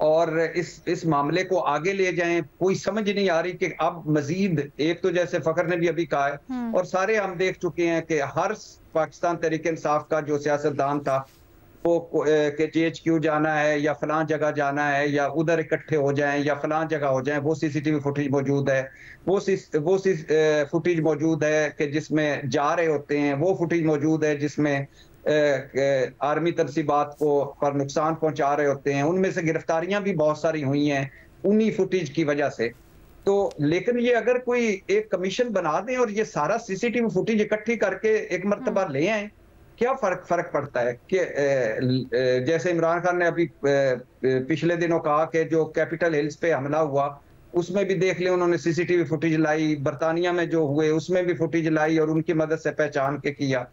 Speaker 3: और इस मामले को आगे ले जाएं। कोई समझ नहीं आ रही कि अब मजीद, एक तो जैसे फखर ने भी अभी कहा है और सारे हम देख चुके हैं कि हर पाकिस्तान तहरीक इंसाफ का जो सियासतदान था वो कि GHQ जाना है या फलां जगह जाना है या उधर इकट्ठे हो जाएं या फलां जगह हो जाएं, वो CCTV फुटेज मौजूद है। वो फुटेज मौजूद है कि जिसमें जा रहे होते हैं, वो फुटेज मौजूद है जिसमें आर्मी तनसीबात को पर नुकसान पहुंचा रहे होते हैं। उनमें से गिरफ्तारियां भी बहुत सारी हुई हैं उन्हीं फुटेज की वजह से। तो लेकिन ये अगर कोई एक कमीशन बना दें और ये सारा CCTV फुटेज इकट्ठी करके एक मरतबा ले आए, क्या फर्क पड़ता है? कि जैसे इमरान खान ने अभी पिछले दिनों कहा कि जो कैपिटल हिल्स पे हमला हुआ उसमें भी देख लें, उन्होंने CCTV फुटेज लाई, बरतानिया में जो हुए उसमें भी फुटेज लाई और उनकी मदद से पहचान के किया।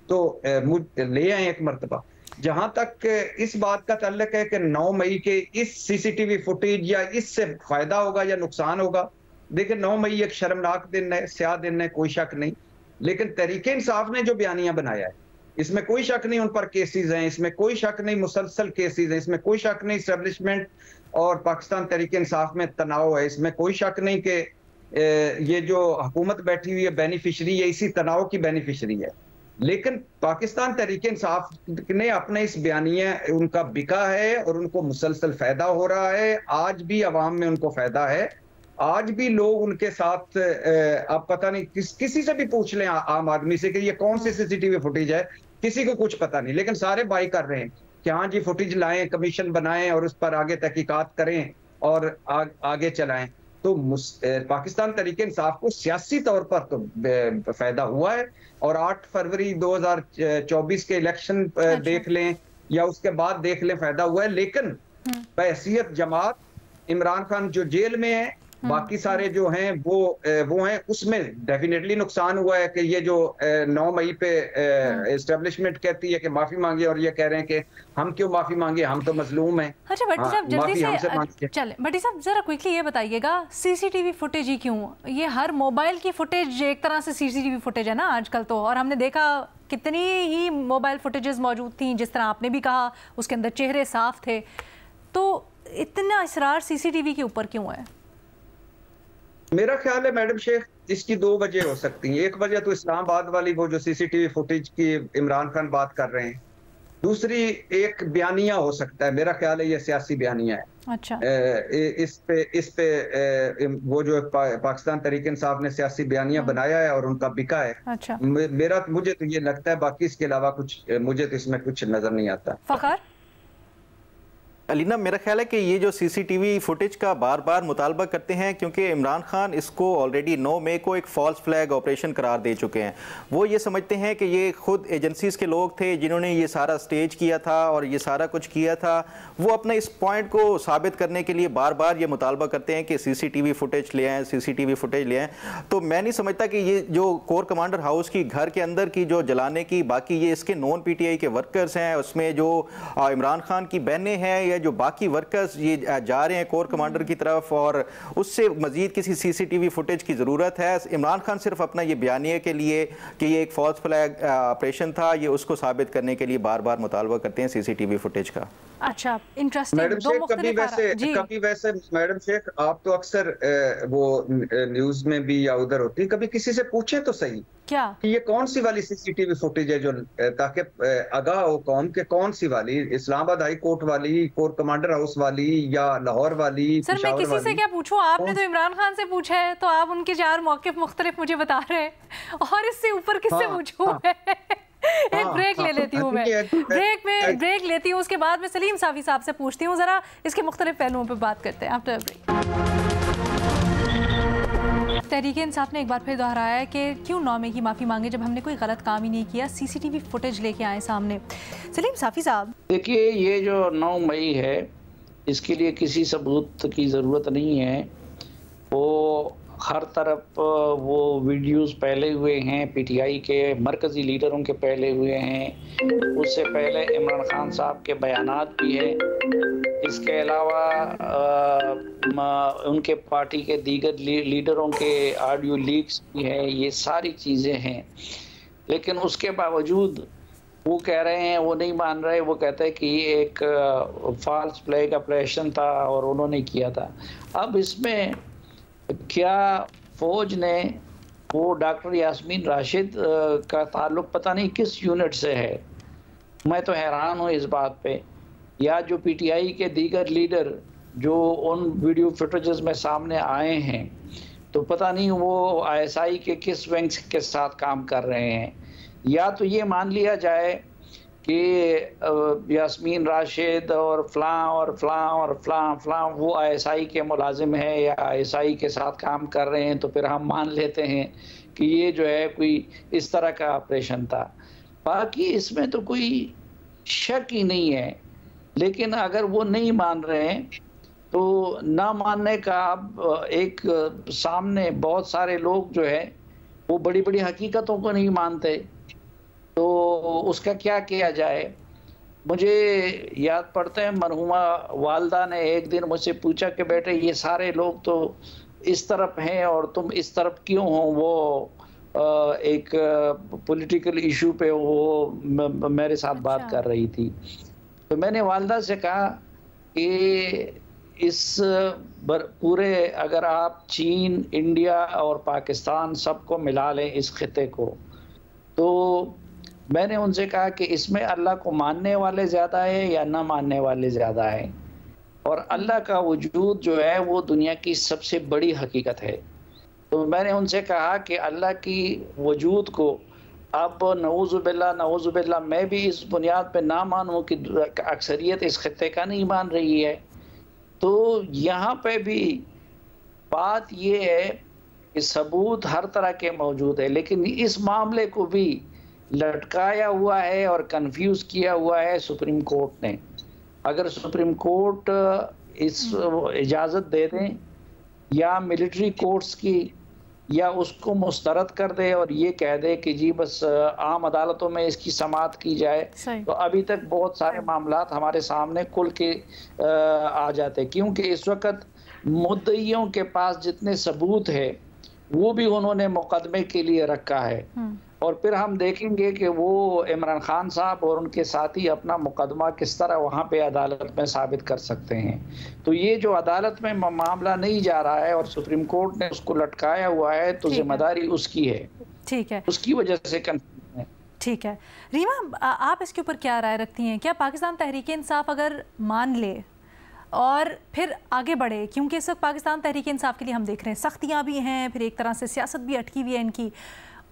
Speaker 3: तो ले आए एक मरतबा। जहां तक इस बात का ताल्लुक है कि 9 मई के इस CCTV फुटेज या इससे फायदा होगा या नुकसान होगा, देखिए 9 मई एक शर्मनाक दिन है, स्याह दिन है, कोई शक नहीं। लेकिन तहरीक इंसाफ ने जो बयानिया बनाया है इसमें कोई शक नहीं उन पर केसेस हैं, इसमें कोई शक नहीं मुसलसल केसेस हैं, इसमें कोई शक नहीं एस्टेब्लिशमेंट और पाकिस्तान तहरीक इंसाफ में तनाव है, इसमें कोई शक नहीं कि ये जो हुकूमत बैठी हुई है बेनिफिशरी है, इसी तनाव की बेनिफिशरी है। लेकिन पाकिस्तान तहरीक इंसाफ ने अपने इस बयानिया उनका बिका है और उनको मुसलसल फायदा हो रहा है। आज भी अवाम में उनको फायदा है, आज भी लोग उनके साथ अब पता नहीं किसी से भी पूछ लें आम आदमी से कि ये कौन सी CCTV फुटेज है, किसी को कुछ पता नहीं, लेकिन सारे बाई कर रहे हैं कि हाँ जी फुटेज लाएं, कमीशन बनाएं और उस पर आगे तहकीकात करें और आगे चलाएं। तो पाकिस्तान तहरीक इंसाफ को सियासी तौर पर तो फायदा हुआ है और 8 फरवरी 2024 के इलेक्शन देख लें या उसके बाद देख लें, फायदा हुआ है। लेकिन बहैसियत जमात, इमरान खान जो जेल में है, बाकी सारे जो हैं वो हैं, उसमें डेफिनेटली नुकसान हुआ है कि ये जो 9 मई पे एस्टेब्लिशमेंट कहती है कि माफी मांगे और ये कह रहे हैं कि हम क्यों माफी मांगे, हम तो मजलूम हैं।
Speaker 1: अच्छा भट्टी साहब जल्दी से चले, भट्टी साहब जरा क्विकली ये बताइएगा CCTV फुटेज ही क्यों? ये हर मोबाइल की फुटेज एक तरह से CCTV फुटेज है ना आजकल तो, और हमने देखा कितनी ही मोबाइल फुटेजेस मौजूद थी, जिस तरह आपने भी कहा उसके अंदर चेहरे साफ थे, तो इतना इसरार CCTV के ऊपर क्यों है?
Speaker 3: मेरा ख्याल है मैडम शेख इसकी दो वजह हो सकती हैं। एक वजह तो इस्लामाबाद वाली वो जो सीसीटीवी फुटेज की इमरान खान बात कर रहे हैं, दूसरी एक बयानिया हो सकता है, मेरा ख्याल है ये सियासी बयानिया है।
Speaker 1: अच्छा,
Speaker 3: इस पे वो जो पाकिस्तान तहरीक इंसाफ ने सियासी बयानिया बनाया है और उनका बिका है।
Speaker 1: अच्छा,
Speaker 3: मुझे तो ये लगता है, बाकी इसके अलावा कुछ मुझे तो इसमें कुछ नजर नहीं आता।
Speaker 1: फ़खर?
Speaker 4: अलीना, मेरा ख्याल है कि ये जो सीसीटीवी फुटेज का बार बार मुतालबा करते हैं, क्योंकि इमरान खान इसको ऑलरेडी 9 मई को एक फॉल्स फ्लैग ऑपरेशन करार दे चुके हैं। वो ये समझते हैं कि ये खुद एजेंसीज के लोग थे जिन्होंने ये सारा स्टेज किया था और ये सारा कुछ किया था। वो अपने इस पॉइंट को साबित करने के लिए बार बार ये मुतालबा करते हैं कि सीसीटीवी फुटेज ले आएँ, सीसीटीवी फुटेज ले आएँ। तो मैं नहीं समझता कि ये जो कोर कमांडर हाउस की घर के अंदर की जो जलाने की, बाकी ये इसके नॉन पीटीआई के वर्कर्स हैं, उसमें जो इमरान खान की बहनें हैं, जो बाकी वर्कर्स ये जा रहे हैं कोर कमांडर की तरफ, और उससे मजीद किसी सीसीटीवी फुटेज की ज़रूरत है। इमरान खान सिर्फ अपना ये बयानिए के लिए कि ये एक फॉल्स फ्लैग ऑपरेशन था, ये उसको साबित करने के लिए बार बार मुतालबा करते हैं सीसीटीवी फुटेज का।
Speaker 1: अच्छा, इंटरेस्टिंग।
Speaker 3: मैडम शेख, कभी वैसे मैडम शेख, आप तो अक्सर वो न्यूज में भी या उधर होती, कभी किसी से पूछे तो सही
Speaker 1: क्या
Speaker 3: कि ये कौन सी वाली सीसीटीवी फुटेज है, जो ताकि आगाह हो कौम के कौन सी वाली, इस्लामाबाद हाई कोर्ट वाली, कोर कमांडर हाउस वाली, या लाहौर वाली?
Speaker 1: सर, मैं किसी से क्या पूछूं? आपने तो इमरान खान से पूछा है, तो आप उनके 4 मौक़िफ़ मुख्तलिफ मुझे बता रहे हैं, और इससे ऊपर किससे पूछूं? एक ब्रेक ले लेती हूँ मैं, ब्रेक लेती हूँ, उसके बाद मैं सलीम साफी साहब से पूछती हूँ, जरा इसके मुख्तलिफ पहलुओं पे बात करते हैं आफ्टर ब्रेक। तहरीक इंसाफ ने एक बार फिर दोहराया है कि क्यों 9 मई की माफ़ी मांगे जब हमने कोई गलत काम ही नहीं किया, सीसीटीवी फुटेज लेके आए सामने। सलीम साफी साहब,
Speaker 5: देखिए, ये जो 9 मई है, इसके लिए किसी सबूत की ज़रूरत नहीं है। वो हर तरफ वो वीडियोस फैले हुए हैं, पीटीआई के मरकज़ी लीडरों के फैले हुए हैं, उससे पहले इमरान खान साहब के बयानात भी हैं, इसके अलावा उनके पार्टी के दीगर लीडरों के ऑडियो लीक्स भी हैं, ये सारी चीज़ें हैं। लेकिन उसके बावजूद वो कह रहे हैं, वो नहीं मान रहे, वो कहते हैं कि ये एक फॉल्स फ्लैग ऑपरेशन था और उन्होंने किया था। अब इसमें क्या फ़ौज ने, वो डॉक्टर यास्मीन राशिद का ताल्लुक़ पता नहीं किस यूनिट से है, मैं तो हैरान हूँ इस बात पे। या जो पीटीआई के दीगर लीडर जो उन वीडियो फुटेजेस में सामने आए हैं, तो पता नहीं वो आईएसआई के किस विंग के साथ काम कर रहे हैं। या तो ये मान लिया जाए कि यास्मीन राशिद और फ़लाँ वो आईएसआई के मुलाजिम हैं या आईएसआई के साथ काम कर रहे हैं, तो फिर हम मान लेते हैं कि ये जो है कोई इस तरह का ऑपरेशन था। बाकी इसमें तो कोई शक ही नहीं है। लेकिन अगर वो नहीं मान रहे हैं तो ना मानने का अब एक सामने बहुत सारे लोग जो है वो बड़ी बड़ी हकीकतों को नहीं मानते, तो उसका क्या किया जाए। मुझे याद पड़ता है, मरहुमा वालदा ने एक दिन मुझसे पूछा कि बेटे ये सारे लोग तो इस तरफ हैं और तुम इस तरफ क्यों हो। वो एक पॉलिटिकल इशू पे वो मेरे साथ बात कर रही थी, तो मैंने वालदा से कहा कि इस पूरे, अगर आप चीन, इंडिया और पाकिस्तान सबको मिला लें इस खिते को, तो मैंने उनसे कहा कि इसमें अल्लाह को मानने वाले ज़्यादा है या ना मानने वाले ज़्यादा है, और अल्लाह का वजूद जो है वो दुनिया की सबसे बड़ी हकीकत है। तो मैंने उनसे कहा कि अल्लाह की वजूद को अब नऊज़ुबिल्लाह मैं भी इस बुनियाद पे ना मानूं कि अक्सरियत इस खित्ते का नहीं मान रही है। तो यहाँ पे भी बात ये है कि सबूत हर तरह के मौजूद है, लेकिन इस मामले को भी लटकाया हुआ है और कंफ्यूज किया हुआ है सुप्रीम कोर्ट ने। अगर सुप्रीम कोर्ट इस इजाज़त दे दें या मिलिट्री कोर्ट्स की, या उसको मुस्तरद कर दे और ये कह दे कि जी बस आम अदालतों में इसकी समाअत की जाए, तो अभी तक बहुत सारे मामलात हमारे सामने खुल के आ जाते, क्योंकि इस वक्त मुद्दइयों के पास जितने सबूत है वो भी उन्होंने मुकदमे के लिए रखा है, और फिर हम देखेंगे कि वो इमरान खान साहब और उनके साथी अपना मुकदमा किस तरह वहाँ पे अदालत में साबित कर सकते हैं। तो ये जो अदालत में मामला नहीं जा रहा है और सुप्रीम कोर्ट ने उसको लटकाया हुआ है, तो जिम्मेदारी उसकी है।
Speaker 1: ठीक है,
Speaker 5: उसकी वजह से कंफ्यूजन है।
Speaker 1: ठीक है रीमा, आप इसके ऊपर क्या राय रखती हैं? क्या पाकिस्तान तहरीक इंसाफ अगर मान ले और फिर आगे बढ़े, क्योंकि इस वक्त पाकिस्तान तहरीक इंसाफ के लिए हम देख रहे हैं सख्तियाँ भी हैं, फिर एक तरह से सियासत भी अटकी हुई है इनकी,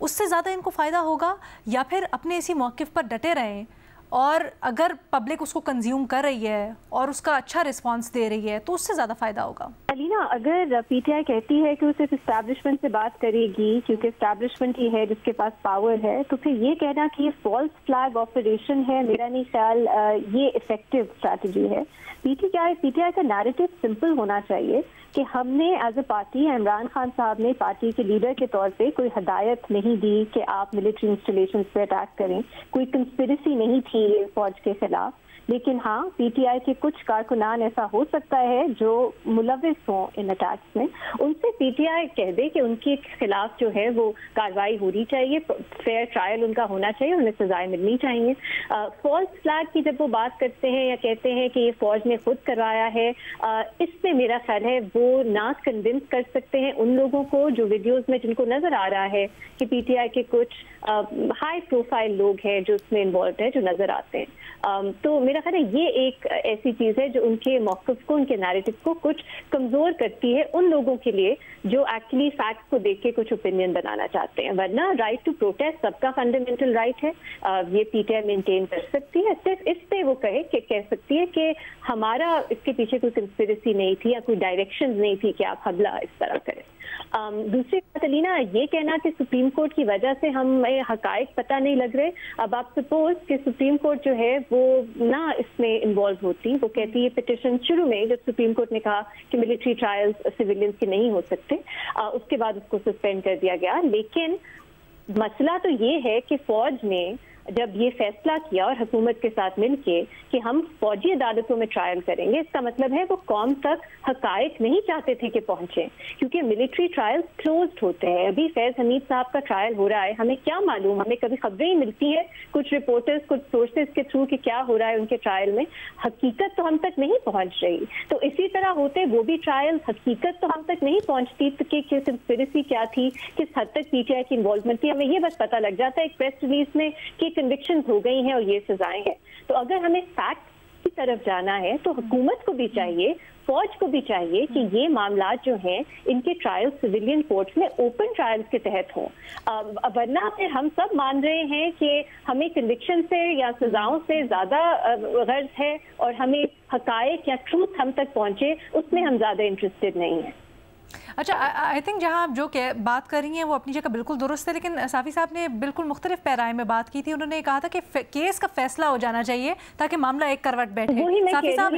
Speaker 1: उससे ज़्यादा इनको फ़ायदा होगा या फिर अपने इसी मौक़िफ़ पर डटे रहें और अगर पब्लिक उसको कंज्यूम कर रही है और उसका अच्छा रिस्पांस दे रही है तो उससे ज़्यादा फ़ायदा होगा?
Speaker 2: अलीना, अगर पीटीआई कहती है कि वो सिर्फ इस्टेब्लिशमेंट से बात करेगी क्योंकि इस्टेब्लिशमेंट ही है जिसके पास पावर है, तो फिर ये कहना कि ये फॉल्स फ्लैग ऑपरेशन है, मेरा नहीं ख्याल ये इफेक्टिव स्ट्रैटेजी है। पीटीआई का नैरेटिव सिंपल होना चाहिए कि हमने as a party, Imran Khan साहब ने पार्टी के लीडर के तौर पे कोई हदायत नहीं दी कि आप मिलिट्री इंस्टॉलेशंस पे अटैक करें, कोई कंस्पिरेसी नहीं थी फौज के खिलाफ। लेकिन हाँ, पीटीआई के कुछ कारकुनान ऐसा हो सकता है जो मुलविस हों इन अटैक्स में, उनसे पीटीआई कह दे कि उनके खिलाफ जो है वो कार्रवाई होनी चाहिए, फेयर ट्रायल उनका होना चाहिए, उन्हें सजाएं मिलनी चाहिए। फॉल्स फ्लैग की जब वो बात करते हैं या कहते हैं कि ये फौज ने खुद करवाया है, इसमें मेरा ख्याल है वो ना कन्विंस कर सकते हैं उन लोगों को जो वीडियोज में जिनको नजर आ रहा है कि पीटीआई के कुछ हाई प्रोफाइल लोग हैं जो उसमें इन्वॉल्व है, जो नजर आते हैं। तो मेरा ख्याल है ये एक ऐसी चीज है जो उनके मौक़िफ़ को, उनके नैरेटिव को कुछ कमजोर करती है उन लोगों के लिए जो एक्चुअली फैक्ट को देख के कुछ ओपिनियन बनाना चाहते हैं। वरना राइट टू प्रोटेस्ट सबका फंडामेंटल राइट है, ये पीटीआई मेंटेन कर सकती है। सिर्फ इस पे वो कह सकती है कि हमारा इसके पीछे कोई कंस्पिरेसी नहीं थी या कोई डायरेक्शन नहीं थी कि आप हमला इस तरह करें। दूसरी बात अलीना, ये कहना कि सुप्रीम कोर्ट की वजह से हमें हकायक पता नहीं लग रहे। अब आप सपोज कि सुप्रीम कोर्ट जो है वो ना इसमें इन्वॉल्व होती, वो कहती है पिटिशन शुरू में जब सुप्रीम कोर्ट ने कहा कि मिलिट्री ट्रायल्स सिविलियंस के नहीं हो सकते, उसके बाद उसको सस्पेंड कर दिया गया। लेकिन मसला तो ये है कि फौज ने जब ये फैसला किया और हुकूमत के साथ मिलके कि हम फौजी अदालतों में ट्रायल करेंगे, इसका मतलब है वो कौम तक हकायक नहीं चाहते थे कि पहुंचे, क्योंकि मिलिट्री ट्रायल्स क्लोज्ड होते हैं। अभी फैज हमीद साहब का ट्रायल हो रहा है, हमें क्या मालूम, हमें कभी खबरें ही मिलती है कुछ रिपोर्टर्स, कुछ सोर्सेज के थ्रू कि क्या हो रहा है उनके ट्रायल में, हकीकत तो हम तक नहीं पहुंच रही। तो इसी तरह होते वो भी ट्रायल, हकीकत तो हम तक नहीं पहुंचती कि कंस्पिरेसी क्या थी, किस हद तक पीटीआई की इन्वॉल्वमेंट थी, हमें ये बस पता लग जाता है एक प्रेस रिलीज में कि कन्विक्शंस हो गई हैं और ये सजाएं हैं। तो अगर हमें फैक्ट की तरफ जाना है तो हुकूमत को भी चाहिए, फौज को भी चाहिए कि ये मामला जो हैं इनके ट्रायल सिविलियन कोर्ट्स में ओपन ट्रायल्स के तहत हों। वरना फिर हम सब मान रहे हैं कि हमें कन्विक्शन से या सजाओं से ज्यादा गर्ज है और हमें हकायक या ट्रूथ हम तक पहुंचे उसमें हम ज्यादा इंटरेस्टेड नहीं हैं।
Speaker 1: अच्छा, आई थिंक जहाँ आप जो बात कर रही हैं वो अपनी जगह बिल्कुल दुरुस्त है, लेकिन साफ़ी साहब ने बिल्कुल मुख्तलिफ पैराए में बात की थी। उन्होंने कहा था कि केस का फैसला हो जाना चाहिए ताकि मामला एक करवट बैठे। साफ़ी साहब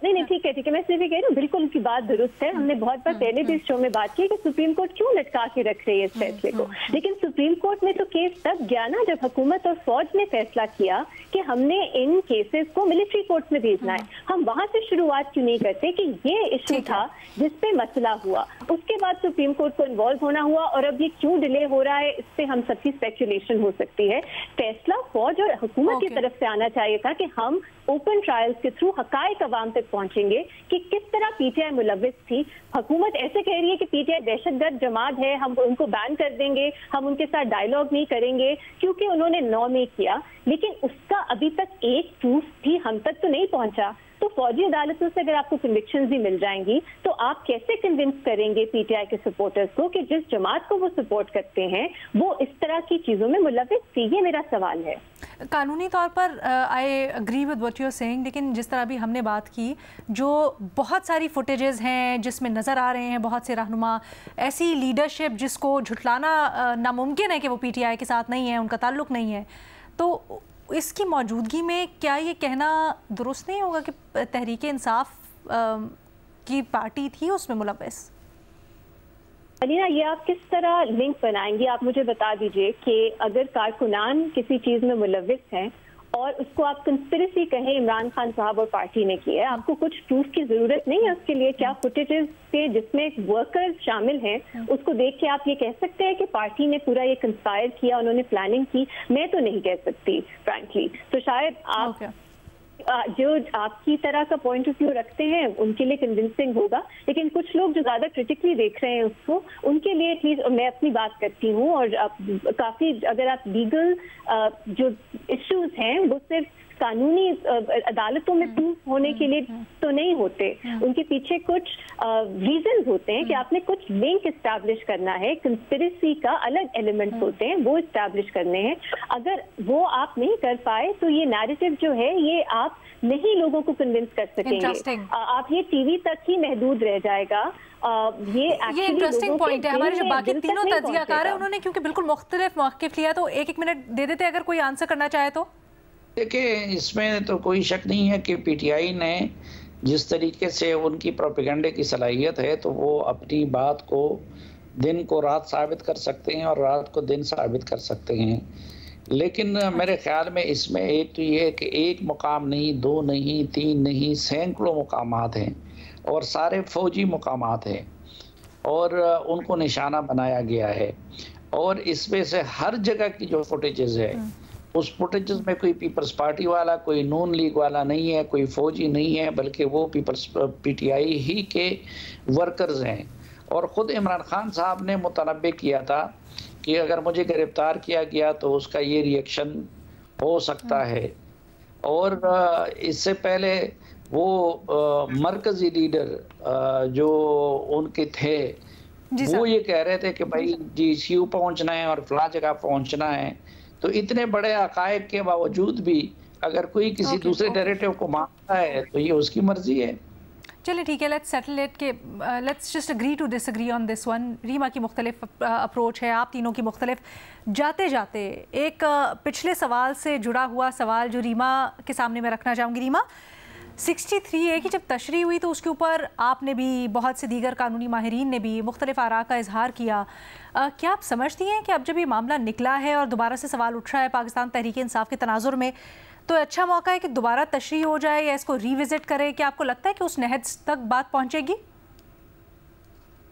Speaker 2: नहीं ठीक है मैं सिर्फ कह रही हूँ, बिल्कुल उनकी बात दुरुस्त है। हमने बहुत बार पहले भी इस शो में बात की कि सुप्रीम कोर्ट क्यों लटका के रख रही है इस फैसले को, लेकिन सुप्रीम कोर्ट में तो केस तब गया ना जब हुकूमत और फौज ने फैसला किया कि हमने इन केसेस को मिलिट्री कोर्ट में भेजना है। हम वहां से शुरुआत क्यों नहीं करते कि ये इशू था जिसपे मसला हुआ, उसके बाद सुप्रीम कोर्ट को इन्वॉल्व होना हुआ और अब ये क्यों डिले हो रहा है, इस पे हम सबकी स्पेकुलेशन हो सकती है। फैसला फौज और हुकूमत की तरफ से आना चाहिए था कि हम ओपन ट्रायल्स के थ्रू हकायक अवाम तक पहुंचेंगे कि किस तरह पीटीआई मुलविस थी। हुकूमत ऐसे कह रही है कि पीटीआई दहशतगर्द जमात है, हम उनको बैन कर देंगे, हम उनके साथ डायलॉग नहीं करेंगे क्योंकि उन्होंने 9 में किया, लेकिन उसका अभी तक एक प्रूफ भी हम तक तो नहीं पहुंचा। तो फौजी अदालतों से अगर आपको कन्विक्शंस भी मिल जाएंगी तो आप कैसे कन्विंस करेंगे पीटीआई के सपोर्टर्स को कि जिस जमात को वो सपोर्ट करते हैं वो इस तरह की चीजों में मुलविस थी? ये मेरा सवाल है।
Speaker 1: कानूनी तौर पर I agree with what you are saying, लेकिन जिस तरह भी हमने बात की, जो बहुत सारी फुटेजेस हैं जिसमें नज़र आ रहे हैं बहुत से रहनुमा, ऐसी लीडरशिप जिसको झुटलाना नामुमकिन है कि वो पीटीआई के साथ नहीं है, उनका ताल्लुक नहीं है, तो इसकी मौजूदगी में क्या ये कहना दुरुस्त नहीं होगा कि तहरीक इंसाफ की पार्टी थी उसमें मुलविस?
Speaker 2: अलीना, ये आप किस तरह लिंक बनाएंगी? आप मुझे बता दीजिए कि अगर कारकुनान किसी चीज़ में मुलविस हैं और उसको आप कंस्पिरेसी कहें इमरान खान साहब और पार्टी ने की है। आपको कुछ प्रूफ की जरूरत नहीं है उसके लिए। क्या फुटेजेस थे जिसमें वर्कर्स शामिल हैं, उसको देख के आप ये कह सकते हैं कि पार्टी ने पूरा ये कंस्पायर किया, उन्होंने प्लानिंग की? मैं तो नहीं कह सकती फ्रैंकली। तो शायद आप जो आपकी तरह का पॉइंट ऑफ व्यू रखते हैं उनके लिए कन्विंसिंग होगा, लेकिन कुछ लोग जो ज्यादा क्रिटिकली देख रहे हैं उसको, उनके लिए एटलीस्ट मैं अपनी बात करती हूँ। और काफी अगर आप लीगल जो इश्यूज हैं वो सिर्फ कानूनी अदालतों में प्रूफ होने के लिए तो नहीं होते, उनके पीछे कुछ रीजंस होते हैं कि आपने कुछ लिंक एस्टैब्लिश करना है, कंस्पिरेसी का अलग एलिमेंट्स होते हैं वो एस्टैब्लिश करने हैं। अगर वो आप नहीं कर पाए तो ये नैरेटिव जो है ये आप नहीं लोगों को कन्विंस कर सकेंगे, आप ये टीवी तक ही महदूद रह जाएगा।
Speaker 1: ये इंटरेस्टिंग पॉइंट है। हमारे जो बाकी तीनों तज्जियाकार हैं उन्होंने क्योंकि बिल्कुल मुख्तलिफ मौक़िफ़ लिया, तो एक एक मिनट दे देते अगर कोई आंसर करना चाहे तो।
Speaker 5: देखिए, इसमें तो कोई शक नहीं है कि पीटीआई ने जिस तरीके से उनकी प्रोपेगेंडे की सलाहियत है तो वो अपनी बात को दिन को रात साबित कर सकते हैं और रात को दिन साबित कर सकते हैं। लेकिन मेरे ख्याल में इसमें एक तो ये है कि एक मुकाम नहीं, दो नहीं, तीन नहीं, सैकड़ों मुकामात हैं और सारे फौजी मुकामात हैं और उनको निशाना बनाया गया है। और इसमें से हर जगह की जो फुटेजेस है उस फुटेजेस में कोई पीपल्स पार्टी वाला, कोई नून लीग वाला नहीं है, कोई फौजी नहीं है, बल्कि वो पीटीआई ही के वर्कर्स हैं। और ख़ुद इमरान खान साहब ने मुतनब्बे किया था कि अगर मुझे गिरफ्तार किया गया तो उसका ये रिएक्शन हो सकता है। और इससे पहले वो मरकज़ी लीडर जो उनके थे वो ये कह रहे थे कि भाई GCU पहुंचना है और फला जगह पहुंचना है। तो इतने बड़े अकायद के बावजूद भी अगर कोई किसी दूसरे नैरेटिव को मानता है तो ये उसकी मर्जी है।
Speaker 1: चलिए ठीक है, लेट्स सेटल इट के let's just agree to disagree on this one. Reema की मुख्तलिफ अप्रोच है, आप तीनों की मुख्तलिफ। जाते जाते एक पिछले सवाल से जुड़ा हुआ सवाल जो रीमा के सामने मैं रखना चाहूँगी। रीमा, 63A की जब तशरीह हुई तो उसके ऊपर आपने भी, बहुत से दीगर कानूनी माहिरीन ने भी मुख्तलिफ आरा का इजहार किया। क्या आप समझती हैं कि अब जब ये मामला निकला है और दोबारा से सवाल उठ रहा है पाकिस्तान तहरीक इंसाफ के तनाजुर में, तो अच्छा मौका है कि दोबारा तशरीह हो जाए या इसको रिविजिट करें? क्या आपको लगता है कि उस नहज तक बात पहुँचेगी?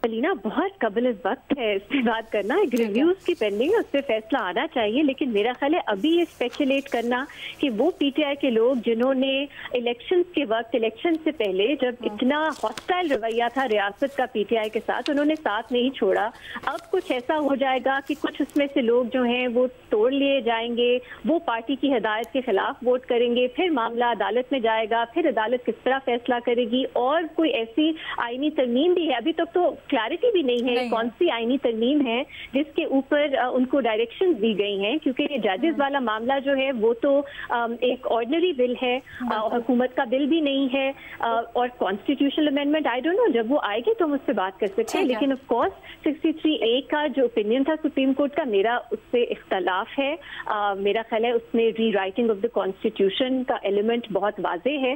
Speaker 2: अलीना, बहुत कबल इस वक्त है इस पे बात करना। एक रिव्यूज की पेंडिंग है, उस पर फैसला आना चाहिए। लेकिन मेरा ख्याल है अभी ये स्पेकुलेट करना कि वो पीटीआई के लोग जिन्होंने इलेक्शन के वक्त, इलेक्शन से पहले जब इतना हॉस्टाइल रवैया था रियासत का पीटीआई के साथ, उन्होंने साथ नहीं छोड़ा, अब कुछ ऐसा हो जाएगा कि कुछ उसमें से लोग जो हैं वो तोड़ लिए जाएंगे, वो पार्टी की हिदायत के खिलाफ वोट करेंगे, फिर मामला अदालत में जाएगा, फिर अदालत किस तरह फैसला करेगी। और कोई ऐसी आईनी तरमीम भी है, अभी तक तो क्लैरिटी भी नहीं है कौन सी आईनी तरमीम है जिसके ऊपर उनको डायरेक्शंस दी गई हैं, क्योंकि ये जजेस वाला मामला जो है वो तो एक ऑर्डिनरी बिल है, हुकूमत का बिल भी नहीं है। और constitutional amendment I don't know, जब वो आएगी तो हम उस पर बात कर सकते हैं। लेकिन ऑफ कोर्स 63A का जो ओपिनियन था सुप्रीम कोर्ट का, मेरा उससे इख्तलाफ है। मेरा ख्याल है उसमें री राइटिंग ऑफ द कॉन्स्टिट्यूशन का एलिमेंट बहुत वाजे है।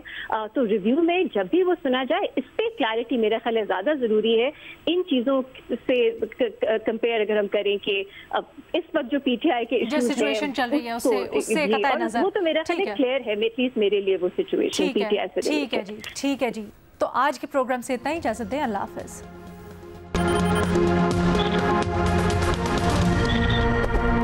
Speaker 2: तो रिव्यू में जब भी वो सुना जाए, इस पर क्लैरिटी मेरा ख्याल है ज्यादा जरूरी है इन चीजों से कंपेयर अगर हम करें कि अब इस वक्त जो पीटीआई के इश्यूज
Speaker 1: सिचुएशन चल रही है उससे कतई नजर,
Speaker 2: वो तो मेरा ख्याल है क्लियर है, एटलीस्ट मेरे लिए वो सिचुएशन पीटीआई से।
Speaker 1: ठीक है जी, ठीक है जी। तो आज के प्रोग्राम से इतना ही, इजाजत दें, अल्लाह हाफिज।